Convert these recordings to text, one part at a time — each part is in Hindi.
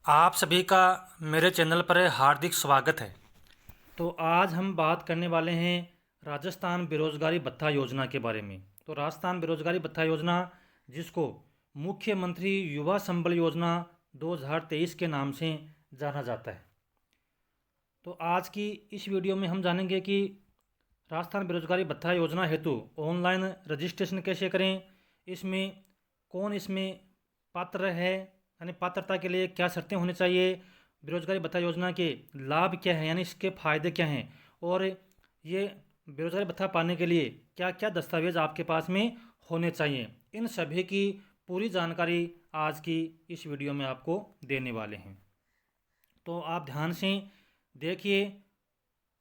आप सभी का मेरे चैनल पर हार्दिक स्वागत है। तो आज हम बात करने वाले हैं राजस्थान बेरोजगारी भत्ता योजना के बारे में। तो राजस्थान बेरोजगारी भत्ता योजना, जिसको मुख्यमंत्री युवा संबल योजना 2023 के नाम से जाना जाता है। तो आज की इस वीडियो में हम जानेंगे कि राजस्थान बेरोजगारी भत्ता योजना हेतु ऑनलाइन रजिस्ट्रेशन कैसे करें, इसमें पात्र है, यानी पात्रता के लिए क्या शर्तें होनी चाहिए, बेरोजगारी भत्ता योजना के लाभ क्या हैं यानी इसके फ़ायदे क्या हैं, और ये बेरोजगारी भत्ता पाने के लिए क्या क्या दस्तावेज आपके पास में होने चाहिए, इन सभी की पूरी जानकारी आज की इस वीडियो में आपको देने वाले हैं। तो आप ध्यान से देखिए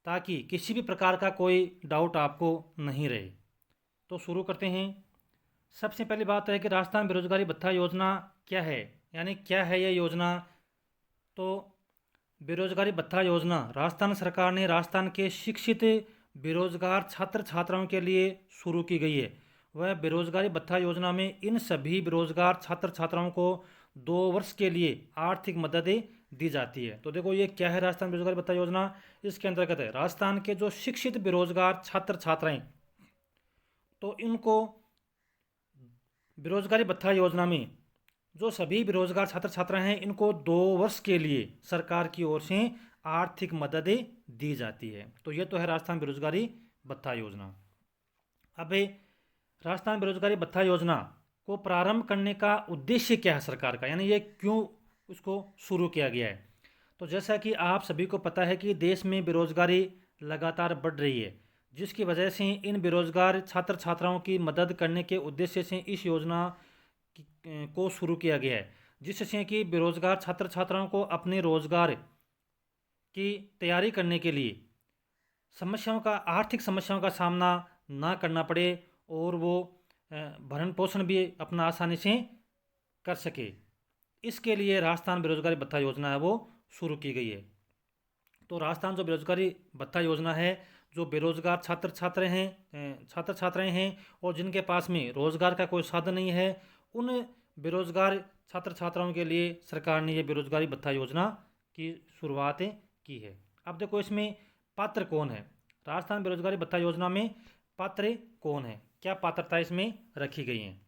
ताकि किसी भी प्रकार का कोई डाउट आपको नहीं रहे। तो शुरू करते हैं। सबसे पहली बात है कि राजस्थान बेरोजगारी भत्ता योजना क्या है, यानी क्या है यह योजना। तो बेरोजगारी भत्ता योजना राजस्थान सरकार ने राजस्थान के शिक्षित बेरोजगार छात्र छात्राओं के लिए शुरू की गई है। वह बेरोजगारी भत्ता योजना में इन सभी बेरोजगार छात्र छात्राओं को 2 वर्ष के लिए आर्थिक मदद दी जाती है। तो देखो ये क्या है राजस्थान बेरोजगारी भत्ता योजना। इसके अंतर्गत है राजस्थान के जो शिक्षित बेरोजगार छात्र छात्राएं, तो इनको बेरोजगारी भत्ता योजना में जो सभी बेरोजगार छात्र छात्रा हैं, इनको 2 वर्ष के लिए सरकार की ओर से आर्थिक मदद दी जाती है। तो ये तो है राजस्थान बेरोजगारी भत्ता योजना। अब राजस्थान बेरोजगारी भत्ता योजना को प्रारंभ करने का उद्देश्य क्या है सरकार का, यानी ये क्यों उसको शुरू किया गया है। तो जैसा कि आप सभी को पता है कि देश में बेरोजगारी लगातार बढ़ रही है, जिसकी वजह से इन बेरोजगार छात्र छात्राओं की मदद करने के उद्देश्य से इस योजना को शुरू किया गया है, जिससे कि बेरोजगार छात्र छात्राओं को अपने रोजगार की तैयारी करने के लिए आर्थिक समस्याओं का सामना ना करना पड़े और वो भरण पोषण भी अपना आसानी से कर सके। इसके लिए राजस्थान बेरोजगारी भत्ता योजना है वो शुरू की गई है। तो राजस्थान जो बेरोजगारी भत्ता योजना है, जो बेरोजगार छात्र छात्राएं हैं और जिनके पास में रोजगार का कोई साधन नहीं है, उन बेरोजगार छात्र छात्राओं के लिए सरकार ने ये बेरोजगारी भत्ता योजना की शुरुआत की है। अब देखो इसमें पात्र कौन है, राजस्थान बेरोजगारी भत्ता योजना में पात्र कौन है, क्या पात्रता इसमें रखी गई हैं।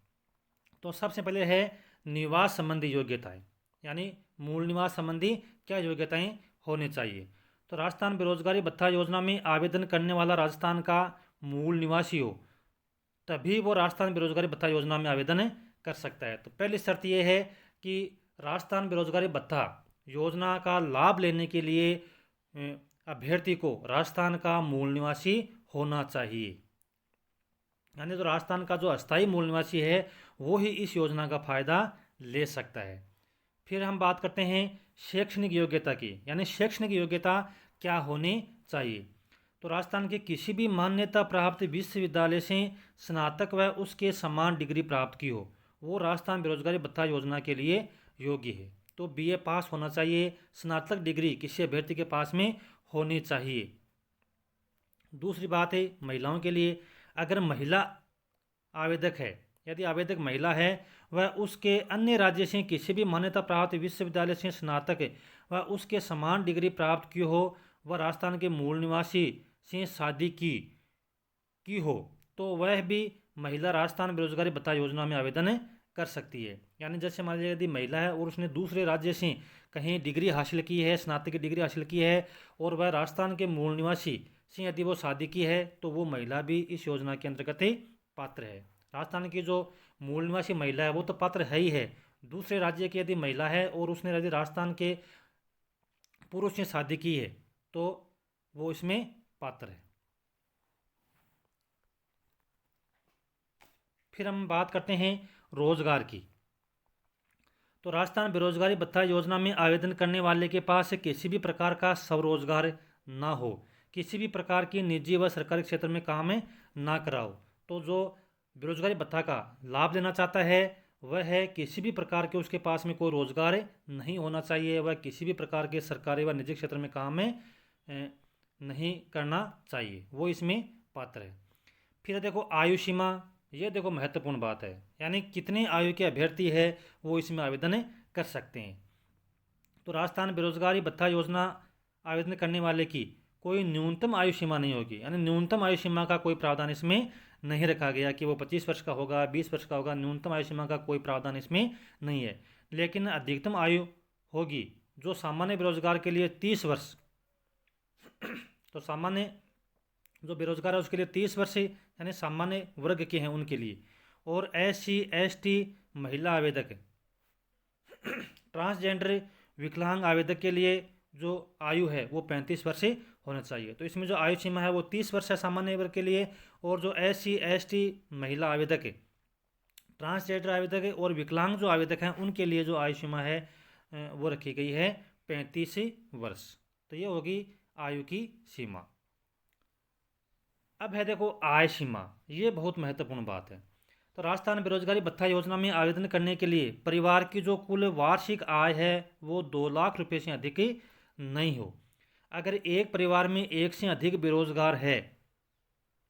तो सबसे पहले है निवास संबंधी योग्यताएं, यानी मूल निवास संबंधी क्या योग्यताएं होनी चाहिए। तो राजस्थान बेरोजगारी भत्ता योजना में आवेदन करने वाला राजस्थान का मूल निवासी हो, तभी वो राजस्थान बेरोजगारी भत्ता योजना में आवेदन कर सकता है। तो पहली शर्त यह है कि राजस्थान बेरोजगारी भत्ता योजना का लाभ लेने के लिए अभ्यर्थी को राजस्थान का मूल निवासी होना चाहिए, यानी तो राजस्थान का जो अस्थायी मूल निवासी है वो ही इस योजना का फ़ायदा ले सकता है। फिर हम बात करते हैं शैक्षणिक योग्यता की, यानी शैक्षणिक योग्यता क्या होनी चाहिए। तो राजस्थान के किसी भी मान्यता प्राप्त विश्वविद्यालय से स्नातक व उसके समान डिग्री प्राप्त की हो, वो राजस्थान बेरोजगारी भत्ता योजना के लिए योग्य है। तो बीए पास होना चाहिए, स्नातक डिग्री किसी अभ्यर्थी के पास में होनी चाहिए। दूसरी बात है महिलाओं के लिए, अगर महिला आवेदक है, यदि आवेदक महिला है वह उसके अन्य राज्य से किसी भी मान्यता प्राप्त विश्वविद्यालय से स्नातक व उसके समान डिग्री प्राप्त की हो, वह राजस्थान के मूल निवासी से शादी की हो, तो वह भी महिला राजस्थान बेरोजगारी भत्ता योजना में आवेदन कर सकती है। यानी जैसे मान लीजिए यदि महिला है और उसने दूसरे राज्य से कहीं डिग्री हासिल की है, स्नातक की डिग्री हासिल की है, और वह राजस्थान के मूल निवासी से यदि वो शादी की है, तो वो महिला भी इस योजना के अंतर्गत ही पात्र है। राजस्थान की जो मूल निवासी महिला है वो तो पात्र है ही है, दूसरे राज्य की यदि महिला है और उसने यदि राजस्थान के पुरुष से शादी की है, तो वो इसमें पात्र है। फिर हम बात करते हैं रोजगार की। तो राजस्थान बेरोजगारी भत्ता योजना में आवेदन करने वाले के पास किसी भी प्रकार का स्वरोजगार ना हो, किसी भी प्रकार की निजी व सरकारी क्षेत्र में काम ना कराओ। तो जो बेरोजगारी भत्ता का लाभ लेना चाहता है वह है किसी भी प्रकार के उसके पास में कोई रोजगार नहीं होना चाहिए, वह किसी भी प्रकार के सरकारी व निजी क्षेत्र में काम नहीं करना चाहिए, वो इसमें पात्र है। फिर देखो आयु सीमा, ये देखो महत्वपूर्ण बात है, यानी कितनी आयु के अभ्यर्थी है वो इसमें आवेदन कर सकते हैं। तो राजस्थान बेरोजगारी भत्ता योजना आवेदन करने वाले की कोई न्यूनतम आयु सीमा नहीं होगी, यानी न्यूनतम आयु सीमा का कोई प्रावधान इसमें नहीं रखा गया कि वो 25 वर्ष का होगा, 20 वर्ष का होगा। न्यूनतम आयु सीमा का कोई प्रावधान इसमें नहीं है, लेकिन अधिकतम आयु होगी जो सामान्य बेरोजगार के लिए 30 वर्ष। तो सामान्य जो बेरोजगार है उसके लिए 30 वर्ष, यानी सामान्य वर्ग के हैं उनके लिए। और SC ST महिला आवेदक, ट्रांसजेंडर विकलांग आवेदक के लिए जो आयु है वो 35 वर्ष होना चाहिए। तो इसमें जो आयु सीमा है वो 30 वर्ष है सामान्य वर्ग के लिए। और जो SC ST महिला आवेदक है, ट्रांसजेंडर आवेदक है और विकलांग जो आवेदक हैं उनके लिए जो आयु सीमा है वो रखी गई है 35 वर्ष। तो ये होगी आयु की सीमा। अब है देखो आय सीमा, ये बहुत महत्वपूर्ण बात है। तो राजस्थान बेरोजगारी भत्ता योजना में आवेदन करने के लिए परिवार की जो कुल वार्षिक आय है वो 2 लाख रुपए से अधिक नहीं हो। अगर एक परिवार में एक से अधिक बेरोजगार है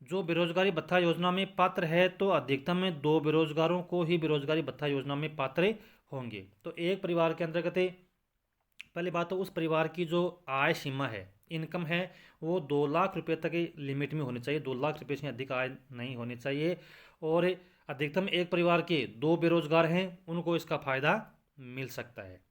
जो बेरोजगारी भत्ता योजना में पात्र है, तो अधिकतम में 2 बेरोजगारों को ही बेरोजगारी भत्ता योजना में पात्र होंगे। तो एक परिवार के अंतर्गत पहली बात तो उस परिवार की जो आय सीमा है, इनकम है, वो 2 लाख रुपए तक की लिमिट में होनी चाहिए। 2 लाख रुपए से अधिक आय नहीं होनी चाहिए। और अधिकतम एक परिवार के 2 बेरोजगार हैं उनको इसका फ़ायदा मिल सकता है।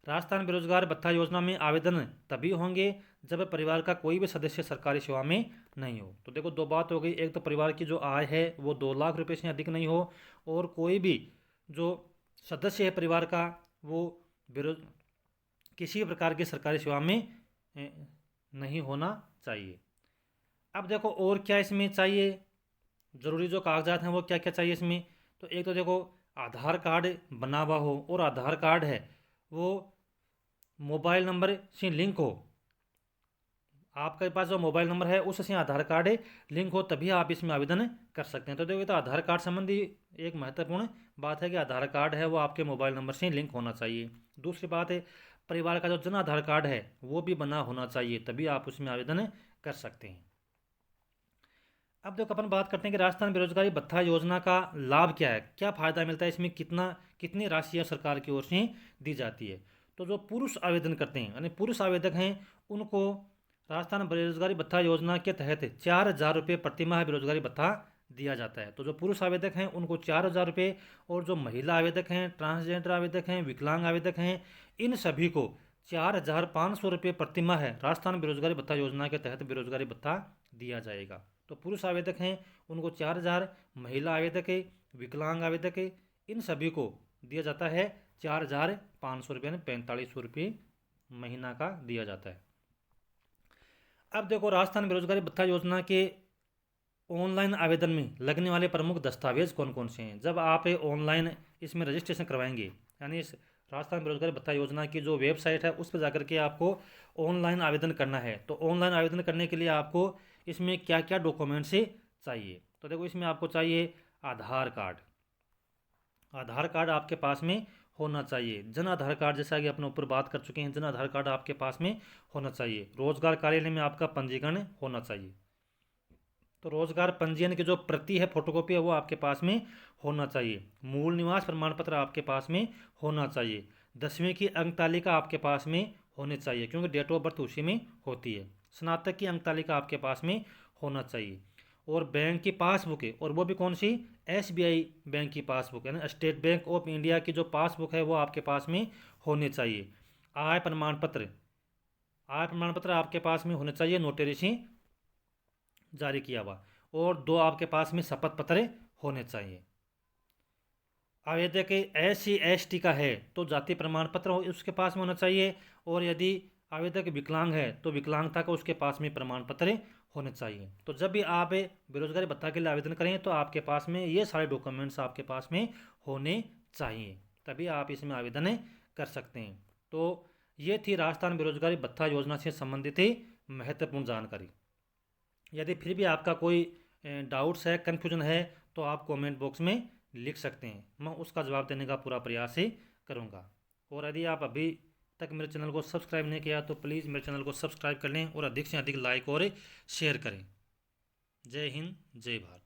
राजस्थान बेरोजगार भत्ता योजना में आवेदन तभी होंगे जब परिवार का कोई भी सदस्य सरकारी सेवा में नहीं हो। तो देखो 2 बात हो गई, एक तो परिवार की जो आय है वो 2 लाख रुपए से अधिक नहीं हो, और कोई भी जो सदस्य है परिवार का वो किसी प्रकार की सरकारी सेवा में नहीं होना चाहिए। अब देखो और क्या इसमें चाहिए, ज़रूरी जो कागजात हैं वो क्या क्या चाहिए इसमें। तो एक तो देखो आधार कार्ड बना हुआ हो, और आधार कार्ड है वो मोबाइल नंबर से लिंक हो। आपके पास जो मोबाइल नंबर है उससे आधार कार्ड लिंक हो, तभी आप इसमें आवेदन कर सकते हैं। तो देखो तो आधार कार्ड संबंधी एक महत्वपूर्ण बात है कि आधार कार्ड है वो आपके मोबाइल नंबर से लिंक होना चाहिए। दूसरी बात है परिवार का जो जन आधार कार्ड है वो भी बना होना चाहिए, तभी आप उसमें आवेदन कर सकते हैं। अब देखो अपन बात करते हैं कि राजस्थान बेरोजगारी भत्ता योजना का लाभ क्या है, क्या फ़ायदा मिलता है इसमें, कितनी राशियाँ सरकार की ओर से दी जाती है। तो जो पुरुष आवेदन करते हैं यानी पुरुष आवेदक हैं उनको राजस्थान बेरोजगारी भत्ता योजना के तहत 4,000 रुपये प्रतिमाह बेरोजगारी भत्ता दिया जाता है। तो जो पुरुष आवेदक हैं उनको 4,000 रुपये, और जो महिला आवेदक हैं, ट्रांसजेंडर आवेदक हैं, विकलांग आवेदक हैं, इन सभी को 4,500 रुपये प्रतिमाह राजस्थान बेरोजगारी भत्ता योजना के तहत बेरोजगारी भत्ता दिया जाएगा। तो पुरुष आवेदक हैं उनको 4,000, महिला आवेदक है, विकलांग आवेदक है, इन सभी को दिया जाता है 4,500 रुपये, यानी 4500 रुपये महीना का दिया जाता है। अब देखो राजस्थान बेरोजगारी भत्ता योजना के ऑनलाइन आवेदन में लगने वाले प्रमुख दस्तावेज कौन कौन से हैं। जब आप ऑनलाइन इसमें रजिस्ट्रेशन करवाएंगे, यानी इस राजस्थान बेरोजगारी भत्ता योजना की जो वेबसाइट है उस पर जाकर के आपको ऑनलाइन आवेदन करना है। तो ऑनलाइन आवेदन करने के लिए आपको इसमें क्या क्या डॉक्यूमेंट्स चाहिए। तो देखो इसमें आपको चाहिए आधार कार्ड, आधार कार्ड आपके पास में होना चाहिए। जन आधार कार्ड, जैसा कि अपने ऊपर बात कर चुके हैं, जन आधार कार्ड आपके पास में होना चाहिए। रोजगार कार्यालय में आपका पंजीकरण होना चाहिए। तो रोजगार पंजीयन की जो प्रति है, फोटोकॉपी है, वो आपके पास में होना चाहिए। मूल निवास प्रमाण पत्र आपके पास में होना चाहिए। 10वीं की अंक तालिका आपके पास में होनी चाहिए, क्योंकि डेट ऑफ बर्थ उसी में होती है। स्नातक की अंक तालिका आपके पास में होना चाहिए। और बैंक की पासबुक है, और वो भी कौन सी, SBI बैंक की पासबुक, यानी स्टेट बैंक ऑफ इंडिया की जो पासबुक है वो आपके पास में होनी चाहिए। आय प्रमाण पत्र, आय प्रमाण पत्र आपके पास में होने चाहिए, नोटरी से जारी किया हुआ। और 2 आपके पास में शपथ पत्र होने चाहिए। आवेदक SC ST का है तो जाति प्रमाण पत्र उसके पास में होना चाहिए। और यदि आवेदक विकलांग है तो विकलांगता का उसके पास में प्रमाण पत्र होने चाहिए। तो जब भी आप बेरोजगारी भत्ता के लिए आवेदन करें तो आपके पास में ये सारे डॉक्यूमेंट्स आपके पास में होने चाहिए, तभी आप इसमें आवेदन कर सकते हैं। तो ये थी राजस्थान बेरोजगारी भत्ता योजना से संबंधित महत्वपूर्ण जानकारी। यदि फिर भी आपका कोई डाउट्स है, कन्फ्यूजन है, तो आप कमेंट बॉक्स में लिख सकते हैं, मैं उसका जवाब देने का पूरा प्रयास ही करूँगा। और यदि आप अभी तक मेरे चैनल को सब्सक्राइब नहीं किया तो प्लीज़ मेरे चैनल को सब्सक्राइब कर लें और अधिक से अधिक लाइक और शेयर करें। जय हिंद, जय भारत।